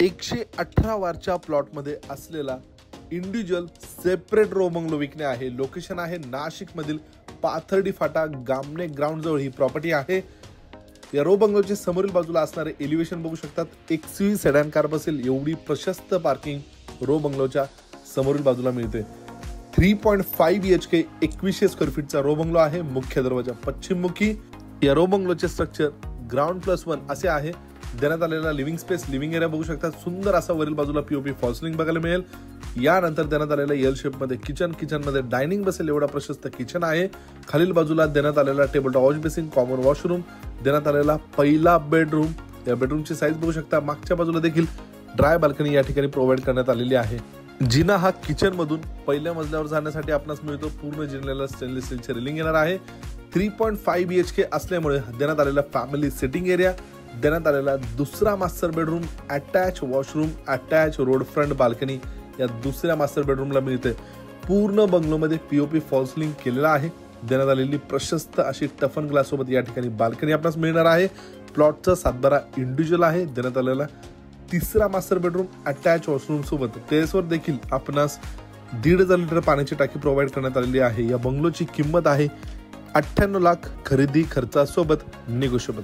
118 वारच्या प्लॉटमध्ये असलेला individual separate row bungalow विकणे आहे। लोकेशन आहे नाशिक मधील पाथर्डी फाटा गामणे ग्राउंड जवळ ही प्रॉपर्टी आहे। या रो बंगलोच्या समोरील बाजूला असणारे एलिव्हेशन बघू शकतात। एक्सयूव्ही सेडान कार बसेल एवढी प्रशस्त पार्किंग रो बंगलोच्या समोरील बाजूला मिळते। 3.5 BHK 2100 स्क्वेअर फीटचा रो बंगलो आहे। मुख्य दरवाजा पश्चिममुखी। या रो बंगलोचे स्ट्रक्चर ग्राउंड+1 असे आहे। देण्यात आलेला लिव्हिंग स्पेस लिव्हिंग एरिया बघू शकता। सुंदर असा वरील बाजूला पीओपी फॉल सिलिंग बघायला मिळेल। यानंतर देण्यात आलेला एल शेप मध्ये किचन मध्ये डायनिंग बसेल एवढा प्रशस्त किचन आहे। खालील बाजूला देण्यात आलेला table top wash basin common washroom देण्यात आलेला पहिला बेडरूम। या बेडरूमची साईज बघू शकता। मागच्या बाजूला देखील ड्राय बाल्कनी या ठिकाणी प्रोव्हाइड करण्यात आलेली आहे। जिना हा किचन मधून पहिल्या मजल्यावर जाण्यासाठी आपणास मिळतो। पूर्ण जिन्याला स्टेनलेस स्टीलचे रेलिंग येणार आहे। 3.5 BHK असल्यामुळे देण्यात आलेला फॅमिली सिटिंग एरिया देण्यात आलेला दुसरा master bedroom attach washroom attach road front balcony या दुसऱ्या मास्टर बेडरूमला मिळते। पूर्ण बंगलोमध्ये पीओपी फॉल सिलिंग केलेला आहे। देण्यात आलेली प्रशस्त अशी टफन ग्लास सोबत या ठिकाणी बाल्कनी आपल्याला मिळणार आहे। प्लॉटचा 7/12 इंडिव्हिज्युअल आहे। देण्यात आलेला तिसरा मास्टर बेडरूम अटॅच वॉशरूम सोबत टेरेसवर देखील आपणास 1.5 लिटर पाण्याची टाकी प्रोव्हाइड करण्यात आलेली आहे। या बंगलोची किंमत आहे 98 लाख खरेदी खर्चासोबत निगोशिएबल।